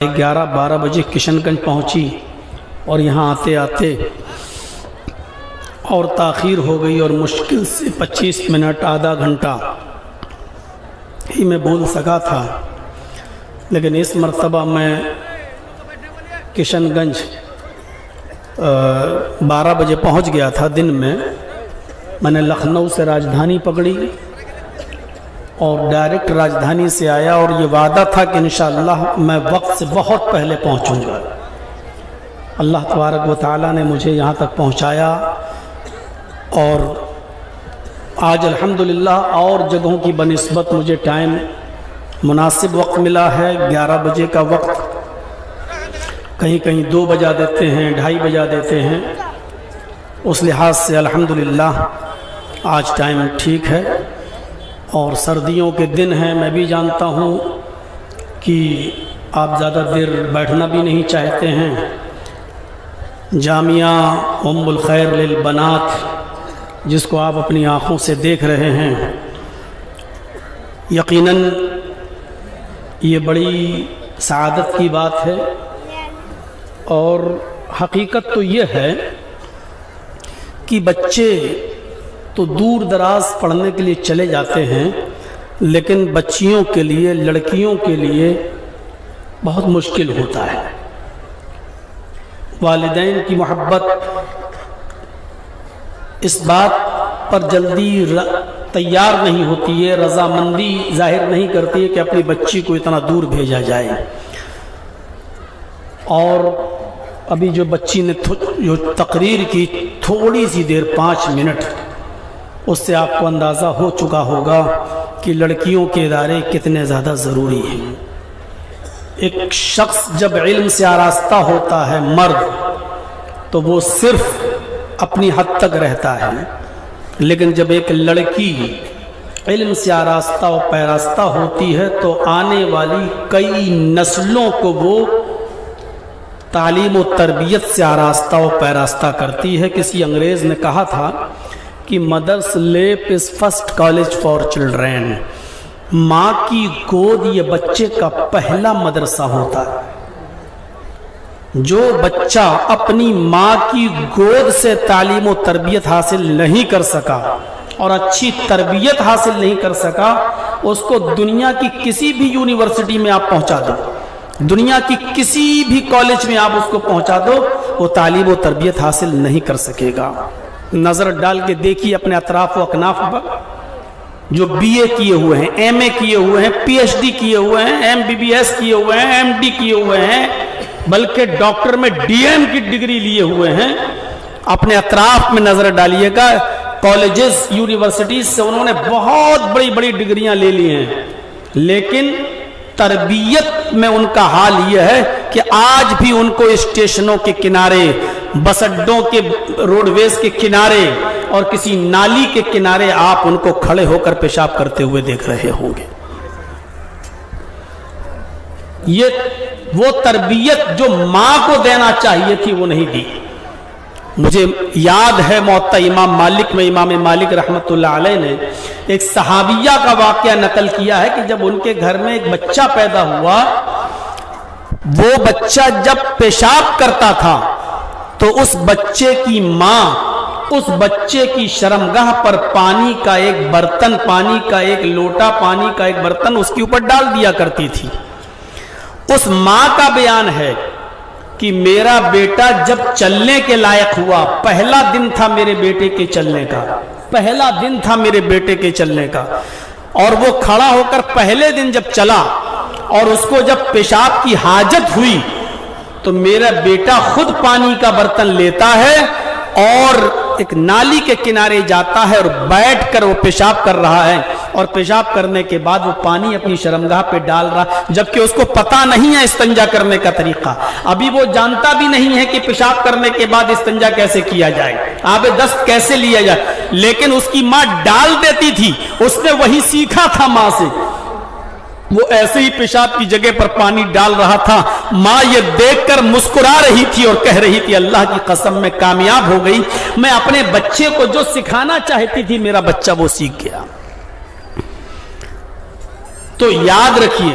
11-12 بجے کشن گنج پہنچی اور یہاں آتے آتے اور تاخیر ہو گئی اور مشکل سے 25 منٹ آدھا گھنٹہ ہی میں بول سکا تھا، لیکن اس مرتبہ میں کشن گنج 12 بجے پہنچ گیا تھا دن میں نے لکھنؤ سے راجدھانی پکڑی اور ڈائریکٹ راجدھانی سے آیا اور یہ وعدہ تھا کہ انشاءاللہ میں وقت سے بہت پہلے پہنچوں گا۔ اللہ تبارک و تعالیٰ نے مجھے یہاں تک پہنچایا اور آج الحمدللہ اور جگہوں کی بنسبت مجھے ٹائم مناسب وقت ملا ہے۔ 11 بجے کا وقت کہیں کہیں 2 بجا دیتے ہیں، 2:30 بجا دیتے ہیں، اس لحاظ سے الحمدللہ آج ٹائم ٹھیک ہے۔ اور سردیوں کے دن ہیں، میں بھی جانتا ہوں کہ آپ زیادہ دیر بیٹھنا بھی نہیں چاہتے ہیں۔ جامعہ ام الخیر للبنات جس کو آپ اپنی آنکھوں سے دیکھ رہے ہیں، یقیناً یہ بڑی سعادت کی بات ہے اور حقیقت تو یہ ہے کہ بچے تو دور دراز پڑھنے کے لیے چلے جاتے ہیں، لیکن بچیوں کے لیے، لڑکیوں کے لیے بہت مشکل ہوتا ہے۔ والدین کی محبت اس بات پر جلدی تیار نہیں ہوتی ہے، رضامندی ظاہر نہیں کرتی ہے کہ اپنی بچی کو اتنا دور بھیجا جائے۔ اور ابھی جو بچی نے جو تقریر کی تھوڑی سی دیر 5 منٹ، اس سے آپ کو اندازہ ہو چکا ہوگا کہ لڑکیوں کے ادارے کتنے زیادہ ضروری ہیں۔ ایک شخص جب علم سے آراستہ ہوتا ہے مرد، تو وہ صرف اپنی حد تک رہتا ہے، لیکن جب ایک لڑکی علم سے آراستہ و پیراستہ ہوتی ہے تو آنے والی کئی نسلوں کو وہ تعلیم و تربیت سے آراستہ و پیراستہ کرتی ہے۔ کسی انگریز نے کہا تھا کہ مدرس لیپ از فرسٹ کالج فار چلڈرین، ماں کی گود یہ بچے کا پہلا مدرسہ ہوتا ہے۔ جو بچہ اپنی ماں کی گود سے تعلیم و تربیت حاصل نہیں کر سکا اور اچھی تربیت حاصل نہیں کر سکا، اس کو دنیا کی کسی بھی یونیورسٹی میں آپ پہنچا دو، دنیا کی کسی بھی کالج میں آپ اس کو پہنچا دو، وہ تعلیم و تربیت حاصل نہیں کر سکے گا۔ نظر ڈال کے دیکھیے اپنے اطراف و اکناف پر، جو BA کیے ہوئے ہیں، MA کیے ہوئے ہیں، PhD کیے ہوئے ہیں، MBBS کیے ہوئے ہیں، MD کیے ہوئے ہیں، بلکہ ڈاکٹر میں DM کی ڈگری لیے ہوئے ہیں۔ اپنے اطراف میں نظر ڈالیے گا، کالجز یونیورسٹیز سے انہوں نے بہت بڑی بڑی ڈگریاں لے لی ہیں، لیکن تربیت میں ان کا حال یہ ہے کہ آج بھی ان کو اسٹیشنوں کے کنارے، بس اڈوں کے روڈ ویز کے کنارے اور کسی نالی کے کنارے آپ ان کو کھڑے ہو کر پیشاب کرتے ہوئے دیکھ رہے ہوں گے۔ یہ وہ تربیت جو ماں کو دینا چاہیے تھی وہ نہیں دی۔ مجھے یاد ہے موطا امام مالک میں امام مالک رحمۃ اللہ علیہ نے ایک صحابیہ کا واقعہ نقل کیا ہے کہ جب ان کے گھر میں ایک بچہ پیدا ہوا، وہ بچہ جب پیشاب کرتا تھا تو اس بچے کی ماں اس بچے کی شرمگاہ پر پانی کا ایک برتن، پانی کا ایک لوٹا، پانی کا ایک برتن اس کے اوپر ڈال دیا کرتی تھی۔ اس ماں کا بیان ہے کہ میرا بیٹا جب چلنے کے لائق ہوا، پہلا دن تھا میرے بیٹے کے چلنے کا، پہلا دن تھا میرے بیٹے کے چلنے کا، اور وہ کھڑا ہو کر پہلے دن جب چلا اور اس کو جب پیشاب کی حاجت ہوئی تو میرا بیٹا خود پانی کا برتن لیتا ہے اور ایک نالی کے کنارے جاتا ہے اور بیٹھ کر وہ پیشاب کر رہا ہے، اور پیشاب کرنے کے بعد وہ پانی اپنی شرمگاہ پہ ڈال رہا، جبکہ اس کو پتہ نہیں ہے استنجا کرنے کا طریقہ، ابھی وہ جانتا بھی نہیں ہے کہ پیشاب کرنے کے بعد استنجا کیسے کیا جائے، آب دست کیسے لیا جائے، لیکن اس کی ماں ڈال دیتی تھی، اس نے وہی سیکھا تھا ماں سے۔ وہ ایسے ہی پیشاب کی جگہ پر پانی ڈال رہا تھا، ماں یہ دیکھ کر مسکرا رہی تھی اور کہہ رہی تھی اللہ کی قسم میں کامیاب ہو گئی، میں اپنے بچے کو جو سکھانا چاہتی تھی میرا بچہ وہ سیکھ گیا۔ تو یاد رکھیے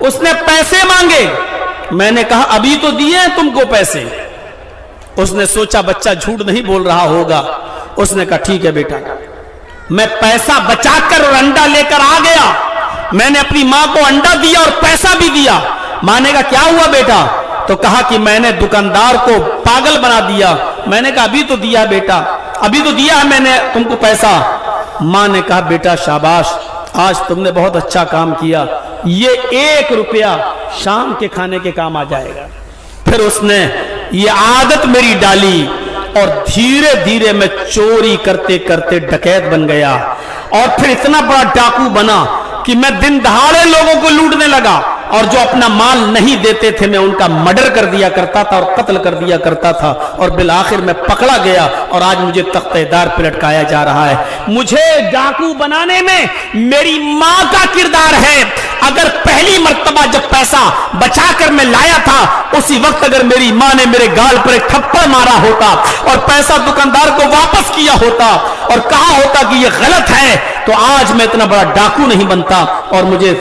اس نے پیسے مانگے. میں نے کہا ابھی تو دیے ہیں تم کو پیسے. اس نے سوچا بچہ جھوٹ نہیں بول رہا ہوگا. اس نے کہا ٹھیک ہے بیٹا. میں پیسہ بچا کر اور انڈا لے کر آ گیا. میں نے اپنی ماں کو انڈا دیا اور پیسہ بھی دیا. ماں نے کہا کیا ہوا بیٹا؟ تو کہا کہ میں نے دکاندار کو پاگل بنا دیا. میں نے کہا ابھی تو دیا بیٹا, ابھی تو دیا ہے میں نے تم کو پیسہ. ماں نے کہا بیٹا شاباش, آج تم نے بہت اچھا کام کیا, یہ 1 روپیہ شام کے کھانے کے کام آ جائے گا. پھر اس نے یہ عادت میری ڈالی اور دھیرے دھیرے میں چوری کرتے کرتے ڈکیت بن گیا, اور پھر اتنا بڑا ڈاکو بنا کہ میں دن دہاڑے لوگوں کو لوٹنے لگا, اور جو اپنا مال نہیں دیتے تھے میں ان کا مرڈر کر دیا کرتا تھا اور قتل کر دیا کرتا تھا, اور بالآخر میں پکڑا گیا اور آج مجھے تختہ دار پہ لٹکایا جا رہا ہے. مجھے ڈاکو بنانے میں میری ماں کا کردار ہے. اگر پہلی مرتبہ جب پیسہ بچا کر میں لایا تھا اسی وقت اگر میری ماں نے میرے گال پر ایک تھپڑ مارا ہوتا اور پیسہ دکاندار کو واپس کیا ہوتا اور کہا ہوتا کہ یہ غلط ہے, تو آج میں اتنا بڑا ڈاکو نہیں بنتا اور مجھے